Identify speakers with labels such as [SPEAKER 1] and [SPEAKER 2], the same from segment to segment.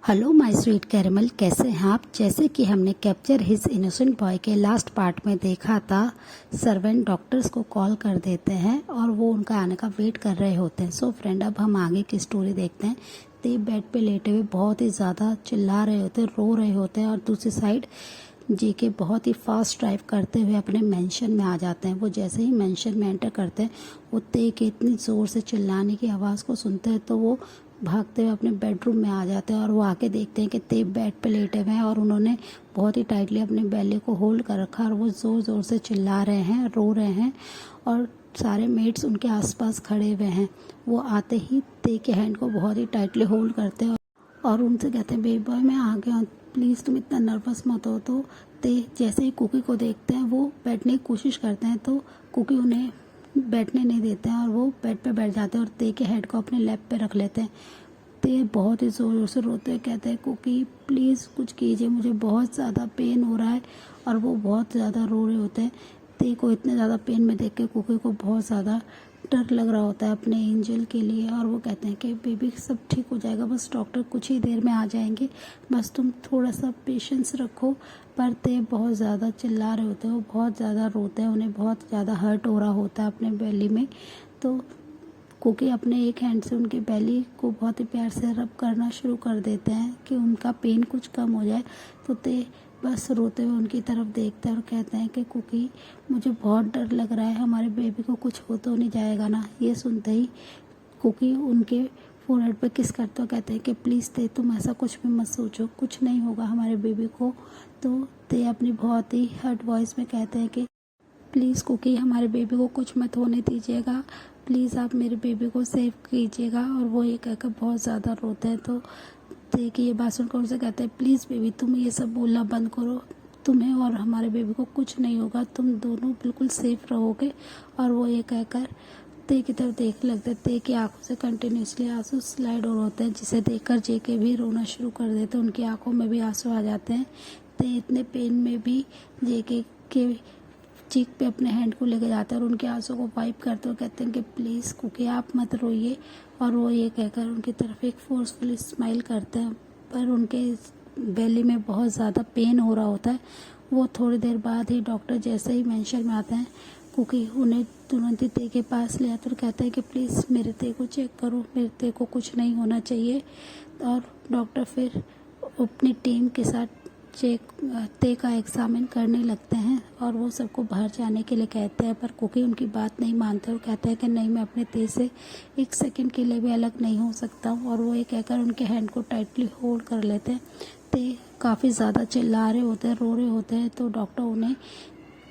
[SPEAKER 1] Hello my sweet caramel, कैसे हैं आप। जैसे कि हमने कैप्चर हिज इनोसेंट बॉय के लास्ट पार्ट में देखा था, सर्वेंट डॉक्टर्स को कॉल कर देते हैं और वो उनका आने का वेट कर रहे होते हैं। सो फ्रेंड, अब हम आगे की स्टोरी देखते हैं। ते बेड पे लेटे हुए बहुत ही ज़्यादा चिल्ला रहे होते हैं, रो रहे होते हैं और दूसरी साइड जेके बहुत ही फास्ट ड्राइव करते हुए अपने मेंशन में आ जाते हैं। वो जैसे ही मेंशन में एंटर करते हैं, वो ते के इतनी ज़ोर से चिल्लाने की आवाज़ को सुनते हैं तो वो भागते हुए अपने बेडरूम में आ जाते हैं और वो आके देखते हैं कि ते बेड पे लेटे हुए हैं और उन्होंने बहुत ही टाइटली अपने बेली को होल्ड कर रखा है और वो ज़ोर ज़ोर से चिल्ला रहे हैं, रो रहे हैं और सारे मेट्स उनके आसपास खड़े हुए हैं। वो आते ही ते के हैंड को बहुत ही टाइटली होल्ड करते हैं और उनसे कहते हैं, बेबी बॉय मैं आ गया हूँ, प्लीज़ तुम इतना नर्वस मत हो। तो ते जैसे ही कुकी को देखते हैं वो बैठने की कोशिश करते हैं तो कुकी उन्हें बैठने नहीं देते हैं और वो बेड पे बैठ जाते हैं और ते के हेड को अपने लैप पे रख लेते हैं। ते बहुत ही ज़ोर ज़ोर से रोते हैं, कहते हैं कुकी प्लीज़ कुछ कीजिए, मुझे बहुत ज़्यादा पेन हो रहा है। और वो बहुत ज़्यादा रो रहे होते हैं। ते को इतने ज़्यादा पेन में देख के कुकी को बहुत ज़्यादा डर लग रहा होता है अपने एंजल के लिए और वो कहते हैं कि बेबी सब ठीक हो जाएगा, बस डॉक्टर कुछ ही देर में आ जाएंगे, बस तुम थोड़ा सा पेशेंस रखो। पर ते बहुत ज़्यादा चिल्ला रहे होते हैं, वो बहुत ज़्यादा रोते हैं, उन्हें बहुत ज़्यादा हर्ट हो रहा होता है अपने बेली में। तो कुकी अपने एक हैंड से उनकी बेली को बहुत ही प्यार से रब करना शुरू कर देते हैं कि उनका पेन कुछ कम हो जाए। तो ते बस रोते हुए उनकी तरफ देखते हैं और कहते हैं कि कुकी मुझे बहुत डर लग रहा है, हमारे बेबी को कुछ हो तो नहीं जाएगा ना। ये सुनते ही कुकी उनके फोरहेड पे किस करते हो कहते हैं कि प्लीज़ ते तुम ऐसा कुछ भी मत सोचो, कुछ नहीं होगा हमारे बेबी को। तो ते अपनी बहुत ही हर्ट वॉइस में कहते हैं कि प्लीज़ कुकी हमारे बेबी को कुछ मत होने दीजिएगा, प्लीज़ आप मेरे बेबी को सेव कीजिएगा। और वो ये कहकर बहुत ज़्यादा रोते हैं। तो देखिए ये बात सुनकर उनसे कहते हैं, प्लीज़ बेबी तुम ये सब बोलना बंद करो, तुम्हें और हमारे बेबी को कुछ नहीं होगा, तुम दोनों बिल्कुल सेफ रहोगे। और वो ये कहकर ते की तरफ देखने लगते हैं। ते की आंखों से कंटिन्यूसली आंसू स्लाइड और होते हैं, जिसे देखकर जेके भी रोना शुरू कर देते हैं, उनकी आंखों में भी आंसू आ जाते हैं। ते इतने पेन में भी जेके के चीक पे अपने हैंड को लेके जाते हैं और उनके आंसू को वाइप करते हुए कहते हैं कि प्लीज़ कुकी आप मत रोइए। और वो ये कहकर उनकी तरफ एक फोर्सफुली स्माइल करते हैं, पर उनके बेली में बहुत ज़्यादा पेन हो रहा होता है। वो थोड़ी देर बाद ही डॉक्टर जैसे ही मेंशन में आते हैं, कुकी उन्हें तुरंत ही ते के पास ले आते और कहते हैं कि प्लीज़ मेरे ते को चेक करो, मेरे ते को कुछ नहीं होना चाहिए। और डॉक्टर फिर अपनी टीम के साथ ते का एग्जामिन करने लगते हैं और वो सबको बाहर जाने के लिए कहते हैं, पर कुकी उनकी बात नहीं मानते और कहते हैं कि नहीं, मैं अपने ते से एक सेकंड के लिए भी अलग नहीं हो सकता हूँ। और वो ये कहकर उनके हैंड को टाइटली होल्ड कर लेते हैं। ते काफ़ी ज़्यादा चिल्ला रहे होते हैं, रो रहे होते हैं, तो डॉक्टर उन्हें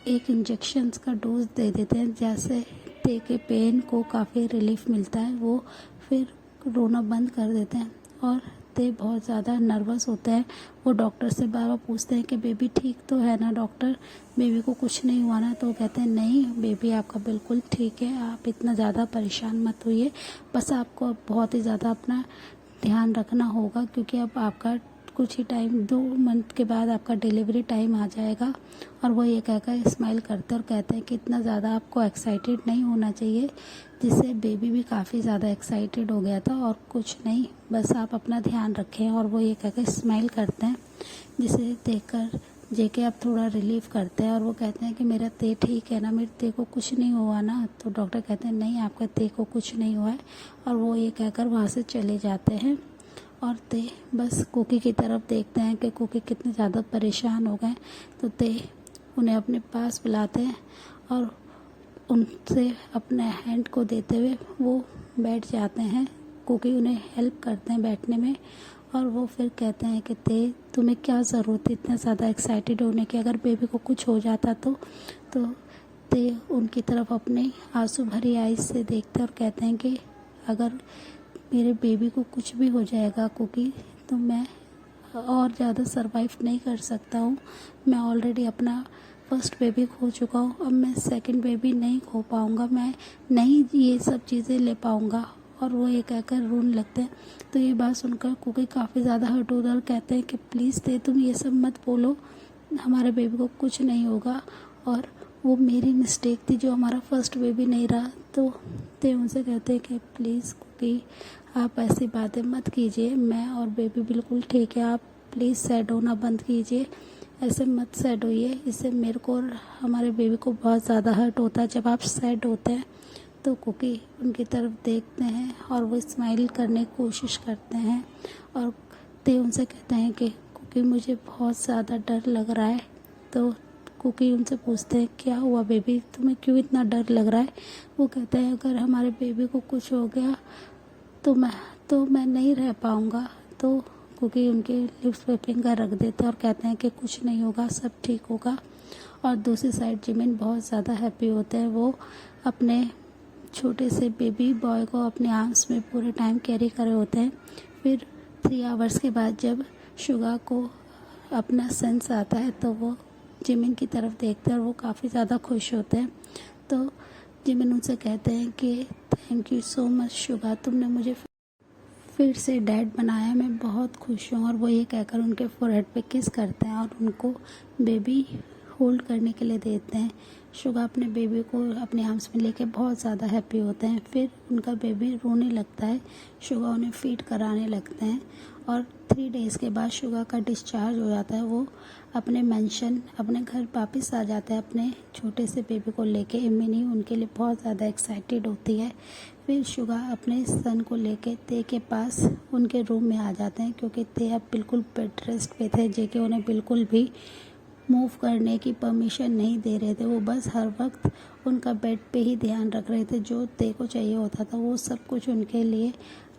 [SPEAKER 1] एक इंजेक्शन्स का डोज दे देते हैं, जैसे ते के पेन को काफ़ी रिलीफ मिलता है। वो फिर रोना बंद कर देते हैं और ते बहुत ज़्यादा नर्वस होते हैं। वो डॉक्टर से बार बार पूछते हैं कि बेबी ठीक तो है ना डॉक्टर, बेबी को कुछ नहीं हुआ ना। तो वो कहते हैं नहीं बेबी आपका बिल्कुल ठीक है, आप इतना ज़्यादा परेशान मत होइए, बस आपको अब बहुत ही ज़्यादा अपना ध्यान रखना होगा, क्योंकि अब आपका कुछ ही टाइम 2 मंथ के बाद आपका डिलीवरी टाइम आ जाएगा। और वो ये कहकर स्माइल करते और कहते हैं कि इतना ज़्यादा आपको एक्साइटेड नहीं होना चाहिए, जिससे बेबी भी काफ़ी ज़्यादा एक्साइटेड हो गया था। और कुछ नहीं, बस आप अपना ध्यान रखें। और वो ये कहकर स्माइल करते हैं, जिसे देखकर जेके अब थोड़ा रिलीफ करते हैं और वो कहते हैं कि मेरा ते ठीक है ना, मेरे ते को कुछ नहीं हुआ ना। तो डॉक्टर कहते हैं नहीं आपका ते को कुछ नहीं हुआ है। और वो ये कहकर वहाँ से चले जाते हैं और ते बस कुकी की तरफ देखते हैं कि कुकी कितने ज़्यादा परेशान हो गए। तो ते उन्हें अपने पास बुलाते हैं और उनसे अपने हैंड को देते हुए वो बैठ जाते हैं। कुकी उन्हें हेल्प करते हैं बैठने में और वो फिर कहते हैं कि ते तुम्हें क्या ज़रूरत है इतना ज़्यादा एक्साइटेड होने की, अगर बेबी को कुछ हो जाता तो ते उनकी तरफ अपने आंसू भरी आइज से देखते हैं और कहते हैं कि अगर मेरे बेबी को कुछ भी हो जाएगा कुकी, तो मैं और ज़्यादा सरवाइव नहीं कर सकता हूँ। मैं ऑलरेडी अपना फर्स्ट बेबी खो चुका हूँ, अब मैं सेकंड बेबी नहीं खो पाऊँगा, मैं नहीं ये सब चीज़ें ले पाऊँगा। और वो ये कहकर रोने लगते हैं। तो ये बात सुनकर कुकी काफ़ी ज़्यादा हर्ट होता है और कहते हैं कि प्लीज़ ते तुम ये सब मत बोलो, हमारे बेबी को कुछ नहीं होगा और वो मेरी मिस्टेक थी जो हमारा फर्स्ट बेबी नहीं रहा। तो ते उनसे कहते हैं कि प्लीज़ कुकी आप ऐसी बातें मत कीजिए, मैं और बेबी बिल्कुल ठीक है, आप प्लीज़ सैड होना बंद कीजिए, ऐसे मत सैड होइए, इससे मेरे को और हमारे बेबी को बहुत ज़्यादा हर्ट होता है। जब आप सैड होते हैं तो कुकी उनकी तरफ देखते हैं और वो स्माइल करने की कोशिश करते हैं और ते उनसे कहते हैं कि कुकी मुझे बहुत ज़्यादा डर लग रहा है। तो कुकी उनसे पूछते हैं क्या हुआ बेबी, तुम्हें क्यों इतना डर लग रहा है। वो कहते हैं अगर हमारे बेबी को कुछ हो गया तो मैं नहीं रह पाऊँगा। तो कुकी उनके लिप्स पे फिंगर रख देते हैं और कहते हैं कि कुछ नहीं होगा, सब ठीक होगा। और दूसरी साइड जिमिन बहुत ज़्यादा हैप्पी होते हैं, वो अपने छोटे से बेबी बॉय को अपने आर्म्स में पूरे टाइम कैरी करे होते हैं। फिर 3 आवर्स के बाद जब शुगा को अपना सेंस आता है तो वो जिमिन की तरफ देखते हैं और वो काफ़ी ज़्यादा खुश होते हैं। तो जिमिन उनसे कहते हैं कि thank you so much Suga, तुमने मुझे फिर से डैड बनाया, मैं बहुत खुश हूँ। और वो ये कहकर उनके फोरहेड पे किस करते हैं और उनको बेबी होल्ड करने के लिए देते हैं। शुगा अपने बेबी को अपने आर्म्स में लेके बहुत ज़्यादा हैप्पी होते हैं। फिर उनका बेबी रोने लगता है, शुगा उन्हें फीड कराने लगते हैं और 3 डेज़ के बाद शुगा का डिस्चार्ज हो जाता है। वो अपने मेंशन अपने घर वापस आ जाता है अपने छोटे से बेबी को लेके। इमिनी उनके लिए बहुत ज़्यादा एक्साइटेड होती है। फिर शुगा अपने सन को लेके ते के पास उनके रूम में आ जाते हैं क्योंकि ते अब बिल्कुल बेड रेस्ट पे थे, जेके उन्हें बिल्कुल भी मूव करने की परमिशन नहीं दे रहे थे। वो बस हर वक्त उनका बेड पे ही ध्यान रख रहे थे, जो ते को चाहिए होता था वो सब कुछ उनके लिए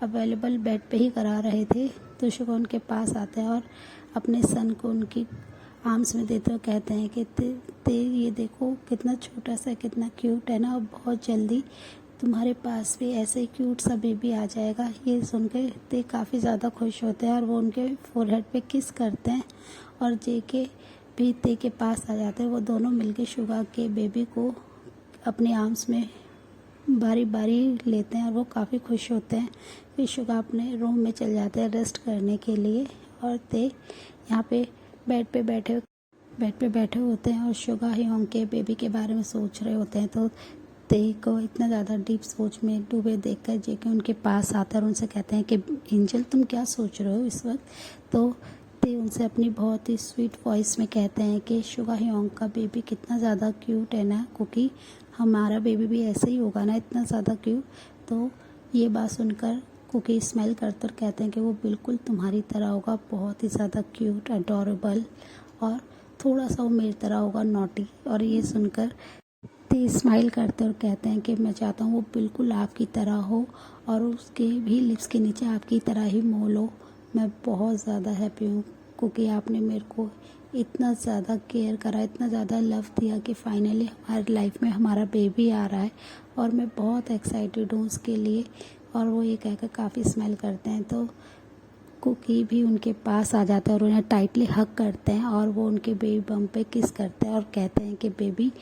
[SPEAKER 1] अवेलेबल बेड पे ही करा रहे थे। तो शुगा उनके पास आते हैं और अपने सन को उनकी आर्म्स में देते हुए कहते हैं कि ते ये देखो कितना छोटा सा कितना क्यूट है ना, और बहुत जल्दी तुम्हारे पास भी ऐसे ही क्यूट सा बेबी आ जाएगा। ये सुन के ते काफ़ी ज़्यादा खुश होते हैं और वो उनके फोरहेड पे किस करते हैं और जेके भी ते के पास आ जाते हैं। वो दोनों मिलके शुगा के बेबी को अपने आर्म्स में बारी बारी लेते हैं और वो काफ़ी खुश होते हैं। फिर शुगा अपने रूम में चल जाते हैं रेस्ट करने के लिए और ते यहाँ पे बेड पे बैठे होते हैं और शुगा ह्योंग के बेबी के बारे में सोच रहे होते हैं। तो ते को इतना ज़्यादा डीप सोच में डूबे देखकर जेके उनके पास आता है और उनसे कहते हैं कि एंजल तुम क्या सोच रहे हो इस वक्त। तो ते उनसे अपनी बहुत ही स्वीट वॉइस में कहते हैं कि शुगा ह्योंग का बेबी कितना ज़्यादा क्यूट है ना कुकी, हमारा बेबी भी ऐसे ही होगा ना इतना ज़्यादा क्यूट। तो ये बात सुनकर कुकी स्माइल करते और कहते हैं कि वो बिल्कुल तुम्हारी तरह होगा, बहुत ही ज़्यादा क्यूट अडोरेबल, और थोड़ा सा वो मेरी तरह होगा नॉटी। और ये सुनकर ते स्माइल करते और कहते हैं कि मैं चाहता हूँ वो बिल्कुल आपकी तरह हो और उसके भी लिप्स के नीचे आपकी तरह ही मोल हो। मैं बहुत ज़्यादा हैप्पी हूँ क्योंकि आपने मेरे को इतना ज़्यादा केयर करा, इतना ज़्यादा लव दिया कि फाइनली हमारी लाइफ में हमारा बेबी आ रहा है और मैं बहुत एक्साइटेड हूँ उसके लिए। और वो ये कहकर काफ़ी स्माइल करते हैं। तो कुकी भी उनके पास आ जाता है और उन्हें टाइटली हग करते हैं और वो उनके बेबी बम पे किस करते हैं और कहते हैं कि बेबी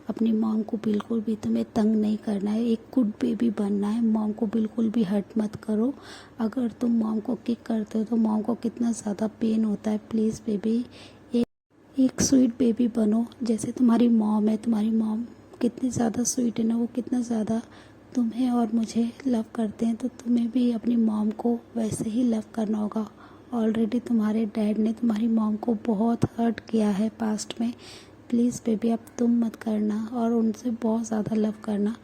[SPEAKER 1] अपनी मॉम को बिल्कुल भी तुम्हें तंग नहीं करना है, एक गुड बेबी बनना है, मॉम को बिल्कुल भी हर्ट मत करो। अगर तुम मॉम को किक करते हो तो मॉम को कितना ज़्यादा पेन होता है। प्लीज़ बेबी एक स्वीट बेबी बनो जैसे तुम्हारी मॉम है। तुम्हारी मॉम कितनी ज़्यादा स्वीट है ना, वो कितना ज़्यादा तुम्हें और मुझे लव करते हैं, तो तुम्हें भी अपनी मॉम को वैसे ही लव करना होगा। ऑलरेडी तुम्हारे डैड ने तुम्हारी मॉम को बहुत हर्ट किया है पास्ट में। प्लीज़ बेबी अब तुम मत करना और उनसे बहुत ज़्यादा लव करना।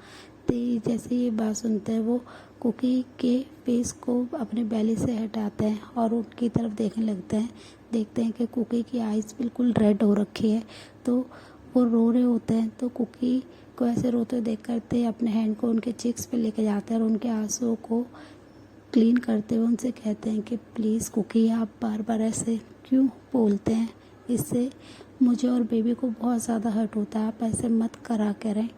[SPEAKER 1] तो जैसे ये बात सुनते हैं वो कुकी के फेस को अपने बेली से हटाते हैं और उनकी तरफ देखने लगते हैं। देखते हैं कि कुकी की आइज़ बिल्कुल रेड हो रखी है, तो वो रो रहे होते हैं। तो कुकी को ऐसे रोते देख करते अपने हैंड को उनके चिक्स पे लेके जाते हैं और उनके आंसुओं को क्लीन करते हुए उनसे कहते हैं कि प्लीज़ कुकी आप बार बार ऐसे क्यों बोलते हैं, इससे मुझे और बेबी को बहुत ज़्यादा हर्ट होता है, आप ऐसे मत करा करें,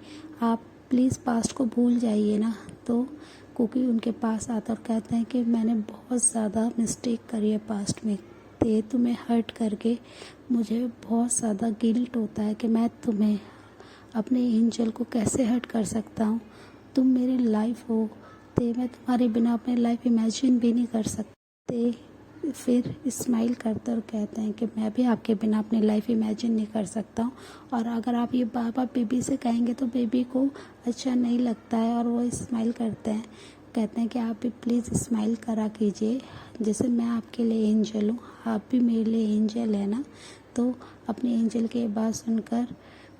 [SPEAKER 1] आप प्लीज़ पास्ट को भूल जाइए ना। तो कुकी उनके पास आता और कहते हैं कि मैंने बहुत ज़्यादा मिस्टेक करी है पास्ट में, ते तुम्हें हर्ट करके मुझे बहुत ज़्यादा गिल्ट होता है कि मैं तुम्हें अपने एंजल को कैसे हर्ट कर सकता हूँ। तुम मेरी लाइफ हो ते, मैं तुम्हारे बिना अपनी लाइफ इमेजिन भी नहीं कर सकते। फिर स्माइल करते और कहते हैं कि मैं भी आपके बिना अपनी लाइफ इमेजिन नहीं कर सकता हूँ, और अगर आप ये बार बार बेबी से कहेंगे तो बेबी को अच्छा नहीं लगता है। और वो स्माइल करते हैं, कहते हैं कि आप भी प्लीज़ स्माइल करा कीजिए, जैसे मैं आपके लिए एंजल हूँ, आप भी मेरे लिए एंजल है ना। तो अपनी एंजल की बात सुनकर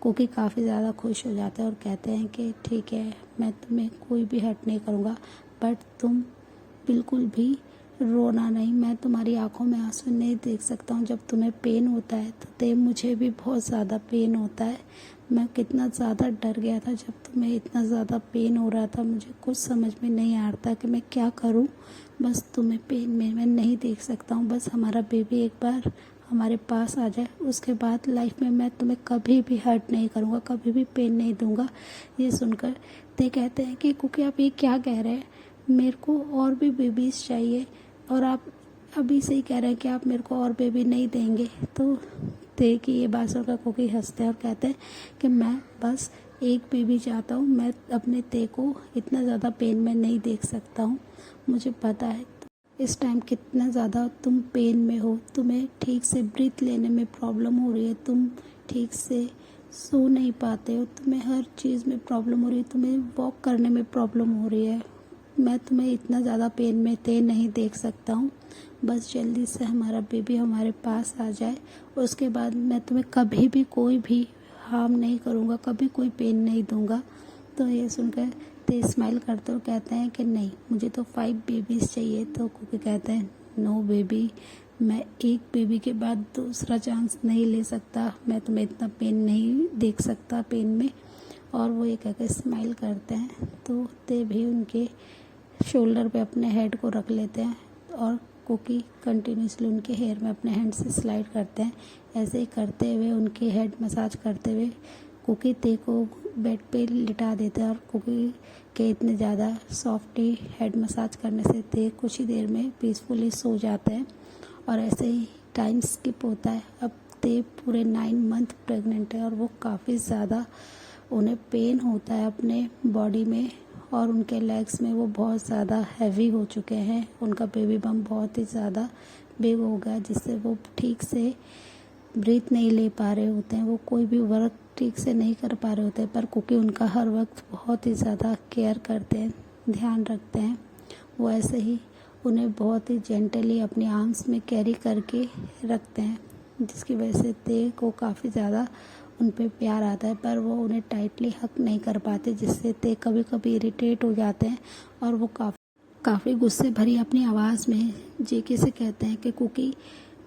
[SPEAKER 1] कुकी काफ़ी ज़्यादा खुश हो जाते हैं और कहते हैं कि ठीक है, मैं तुम्हें कोई भी हर्ट नहीं करूँगा, बट तुम बिल्कुल भी रोना नहीं। मैं तुम्हारी आंखों में आंसू नहीं देख सकता हूँ। जब तुम्हें पेन होता है तो मुझे भी बहुत ज़्यादा पेन होता है। मैं कितना ज़्यादा डर गया था जब तुम्हें इतना ज़्यादा पेन हो रहा था। मुझे कुछ समझ में नहीं आ रहा था कि मैं क्या करूँ। बस तुम्हें पेन में मैं नहीं देख सकता हूँ। बस हमारा बेबी एक बार हमारे पास आ जाए, उसके बाद लाइफ में मैं तुम्हें कभी भी हर्ट नहीं करूँगा, कभी भी पेन नहीं दूँगा। ये सुनकर ते कहते हैं कि कुकी आप ये क्या कह रहे हैं, मेरे को और भी बेबीज़ चाहिए और आप अभी से ही कह रहे हैं कि आप मेरे को और बेबी नहीं देंगे। तो ते की ये बात सुनकर कुकी हंसते हैं और कहते हैं कि मैं बस एक बेबी चाहता हूँ, मैं अपने ते को इतना ज़्यादा पेन में नहीं देख सकता हूँ। मुझे पता है इस टाइम कितना ज़्यादा तुम पेन में हो, तुम्हें ठीक से ब्रीथ लेने में प्रॉब्लम हो रही है, तुम ठीक से सो नहीं पाते हो, तुम्हें हर चीज़ में प्रॉब्लम हो रही है, तुम्हें वॉक करने में प्रॉब्लम हो रही है। मैं तुम्हें इतना ज़्यादा पेन में नहीं देख सकता हूँ। बस जल्दी से हमारा बेबी हमारे पास आ जाए, उसके बाद मैं तुम्हें कभी भी कोई भी हार्म नहीं करूँगा, कभी कोई पेन नहीं दूँगा। तो ये सुनकर ते स्माइल करते और कहते हैं कि नहीं, मुझे तो 5 बेबीज़ चाहिए। तो कुकी कहते हैं नो बेबी, मैं एक बेबी के बाद दूसरा चांस नहीं ले सकता, मैं तुम्हें इतना पेन नहीं देख सकता पेन में। और वो ये कहकर स्माइल करते हैं। तो ते भी उनके शोल्डर पे अपने हेड को रख लेते हैं और कुकी कंटिन्यूसली उनके हेयर में अपने हैंड से स्लाइड करते हैं। ऐसे ही करते हुए उनके हेड मसाज करते हुए कुकी ते को बेड पे लिटा देते हैं और कुकी के इतने ज़्यादा सॉफ्टली हेड मसाज करने से ते कुछ ही देर में पीसफुली सो जाते हैं। और ऐसे ही टाइम स्किप होता है। अब ते पूरे 9 मंथ प्रेग्नेंट है और वो काफ़ी ज़्यादा उन्हें पेन होता है अपने बॉडी में और उनके लेग्स में वो बहुत ज़्यादा हैवी हो चुके हैं। उनका बेबी बम्प बहुत ही ज़्यादा बिग हो गया जिससे वो ठीक से ब्रीथ नहीं ले पा रहे होते हैं, वो कोई भी वर्क ठीक से नहीं कर पा रहे होते हैं। पर कुकी उनका हर वक्त बहुत ही ज़्यादा केयर करते हैं, ध्यान रखते हैं। वो ऐसे ही उन्हें बहुत ही जेंटली अपनी आर्म्स में कैरी करके रखते हैं, जिसकी वजह से ते को काफ़ी ज़्यादा उन पे प्यार आता है। पर वो उन्हें टाइटली हक नहीं कर पाते, जिससे ते कभी कभी इरिटेट हो जाते हैं और वो काफ़ी गुस्से भरी अपनी आवाज़ में जेके से कहते हैं कि कुकी,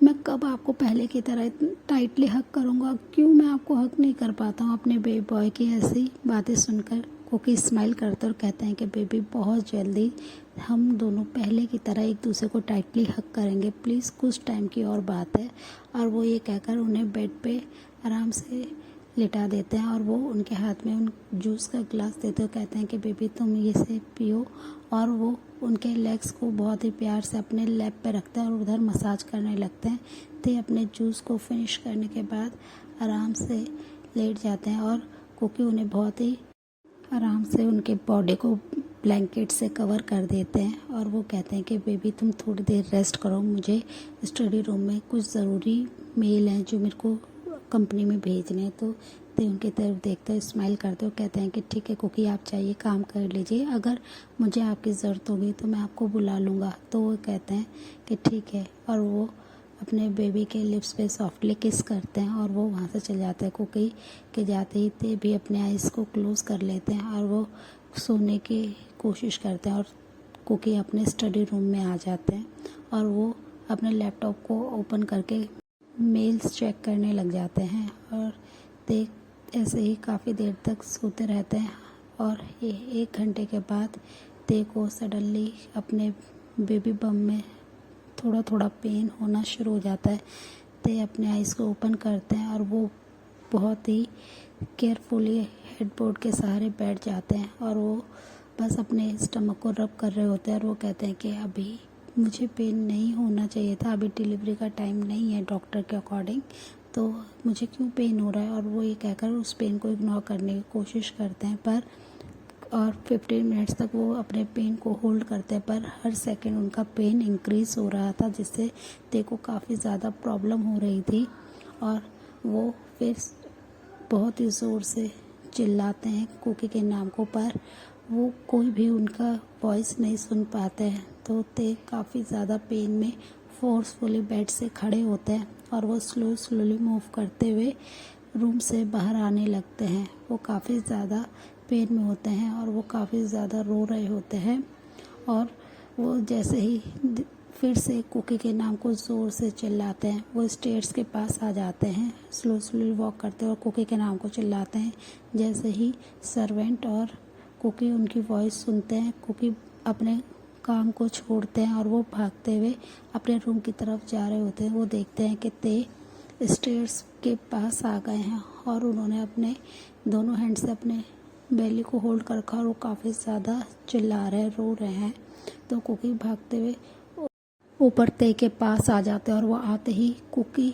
[SPEAKER 1] मैं कब आपको पहले की तरह टाइटली हक करूँगा, क्यों मैं आपको हक नहीं कर पाता हूँ अपने बेबी बॉय की। ऐसी बातें सुनकर कुकी स्माइल करते और कहते हैं कि बेबी, बहुत जल्दी हम दोनों पहले की तरह एक दूसरे को टाइटली हक करेंगे, प्लीज़ कुछ टाइम की और बात है। और वो ये कहकर उन्हें बेड पे आराम से लिटा देते हैं और वो उनके हाथ में उन जूस का गिलास देते हुए कहते हैं कि बेबी, तुम ये से पियो। और वो उनके लेग्स को बहुत ही प्यार से अपने लैप पे रखते हैं और उधर मसाज करने लगते हैं। ते अपने जूस को फिनिश करने के बाद आराम से लेट जाते हैं और कुकी उन्हें बहुत ही आराम से उनके बॉडी को ब्लैंकेट से कवर कर देते हैं। और वो कहते हैं कि बेबी, तुम थोड़ी देर रेस्ट करो, मुझे स्टडी रूम में कुछ ज़रूरी मेल हैं जो मेरे को कंपनी में भेजने हैं। तो ते उनकी तरफ देखते हुए स्माइल करते हुए कहते हैं कि ठीक है कुकी, आप चाहिए काम कर लीजिए, अगर मुझे आपकी ज़रूरत होगी तो मैं आपको बुला लूँगा। तो वो कहते हैं कि ठीक है और वो अपने बेबी के लिप्स पे सॉफ्टली किस करते हैं और वो वहाँ से चले जाते हैं। कुकी के जाते ही ते भी अपने आइज़ को क्लोज़ कर लेते हैं और वो सोने की कोशिश करते हैं और कुकी अपने स्टडी रूम में आ जाते हैं और वो अपने लैपटॉप को ओपन करके मेल्स चेक करने लग जाते हैं। और ते ऐसे ही काफ़ी देर तक सोते रहते हैं और 1 घंटे के बाद ते को सडनली अपने बेबी बम में थोड़ा थोड़ा पेन होना शुरू हो जाता है। ते अपने आइज़ को ओपन करते हैं और वो बहुत ही केयरफुली हेडबोर्ड के सहारे बैठ जाते हैं और वो बस अपने स्टमक को रब कर रहे होते हैं और वो कहते हैं कि अभी मुझे पेन नहीं होना चाहिए था, अभी डिलीवरी का टाइम नहीं है डॉक्टर के अकॉर्डिंग, तो मुझे क्यों पेन हो रहा है। और वो ये कहकर उस पेन को इग्नोर करने की कोशिश करते हैं पर और 15 मिनट्स तक वो अपने पेन को होल्ड करते हैं, पर हर सेकंड उनका पेन इंक्रीज़ हो रहा था जिससे ते को काफ़ी ज़्यादा प्रॉब्लम हो रही थी। और वो फिर बहुत ही ज़ोर से चिल्लाते हैं कुकी के नाम को, पर वो कोई भी उनका वॉइस नहीं सुन पाते हैं। तो ते काफ़ी ज़्यादा पेन में फोर्सफुली बेड से खड़े होते हैं और वो स्लोली मूव करते हुए रूम से बाहर आने लगते हैं। वो काफ़ी ज़्यादा पेन में होते हैं और वो काफ़ी ज़्यादा रो रहे होते हैं और वो जैसे ही फिर से कुकी के नाम को ज़ोर से चिल्लाते हैं। वो स्टेयर्स के पास आ जाते हैं, स्लोली वॉक करते हैं और कुकी के नाम को चिल्लाते हैं। जैसे ही सर्वेंट और कुकी उनकी वॉइस सुनते हैं, कुकी अपने काम को छोड़ते हैं और वो भागते हुए अपने रूम की तरफ जा रहे होते हैं। वो देखते हैं कि ते स्टेयर्स के पास आ गए हैं और उन्होंने अपने दोनों हैंड से अपने बेली को होल्ड कर रखा और वो काफ़ी ज़्यादा चिल्ला रहे हैं, रो रहे हैं। तो कुकी भागते हुए ऊपर ते के पास आ जाते हैं और वो आते ही कुकी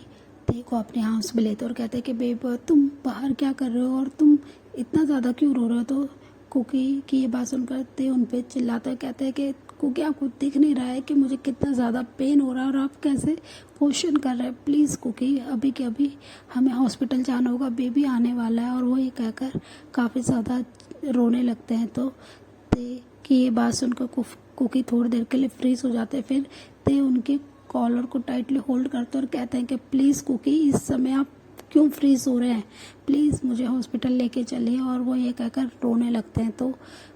[SPEAKER 1] ते को अपने आर्म्स में लेते और कहते हैं कि बेबी तुम बाहर क्या कर रहे हो और तुम इतना ज़्यादा क्यों रो रहे हो। तो कुकी की ये बात सुनकर ते उन पे चिल्लाते हैं, कहते हैं कि कुकी आपको दिख नहीं रहा है कि मुझे कितना ज़्यादा पेन हो रहा है और आप कैसे क्वेश्चन कर रहे हैं। प्लीज़ कुकी अभी के अभी हमें हॉस्पिटल जाना होगा, बेबी आने वाला है। और वो ये कहकर काफ़ी ज़्यादा रोने लगते हैं। तो ते की ये बात सुनकर कुकी थोड़ी देर के लिए फ्रीज हो जाते हैं। फिर ते उनके कॉलर को टाइटली होल्ड करते और कहते हैं कि प्लीज़ कुकी इस समय आप क्यों फ्रीज हो रहे हैं, प्लीज़ मुझे हॉस्पिटल लेके चलिए। और वो ये कहकर रोने लगते हैं। तो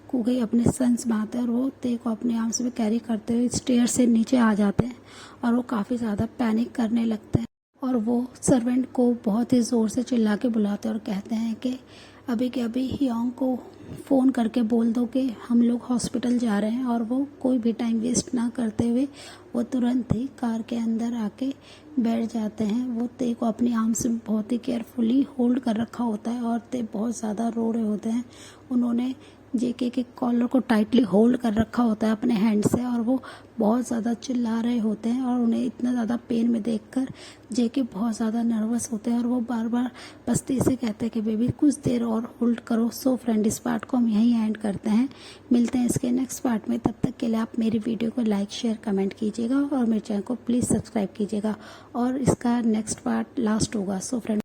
[SPEAKER 1] कुकी अपने सन्स में आते हैं और वो ते को अपने आर्म्स में कैरी करते हुए स्टेयर से नीचे आ जाते हैं और वो काफ़ी ज़्यादा पैनिक करने लगते हैं और वो सर्वेंट को बहुत ही ज़ोर से चिल्ला के बुलाते हैं और कहते हैं कि अभी के अभी हियोंग को फ़ोन करके बोल दो कि हम लोग हॉस्पिटल जा रहे हैं। और वो कोई भी टाइम वेस्ट ना करते हुए वो तुरंत ही कार के अंदर आके बैठ जाते हैं। वो ते को अपनी आर्म्स में बहुत ही केयरफुली होल्ड कर रखा होता है और ते बहुत ज़्यादा रो रहे होते हैं। उन्होंने जेके के कॉलर को टाइटली होल्ड कर रखा होता है अपने हैंड से और वो बहुत ज़्यादा चिल्ला रहे होते हैं और उन्हें इतना ज़्यादा पेन में देखकर जेके बहुत ज़्यादा नर्वस होते हैं और वो बार बार बस से कहते हैं कि बेबी कुछ देर और होल्ड करो। सो फ्रेंड, इस पार्ट को हम यहीं एंड करते हैं, मिलते हैं इसके नेक्स्ट पार्ट में। तब तक के लिए आप मेरी वीडियो को लाइक शेयर कमेंट कीजिएगा और मेरे चैनल को प्लीज़ सब्सक्राइब कीजिएगा और इसका नेक्स्ट पार्ट लास्ट होगा। So friend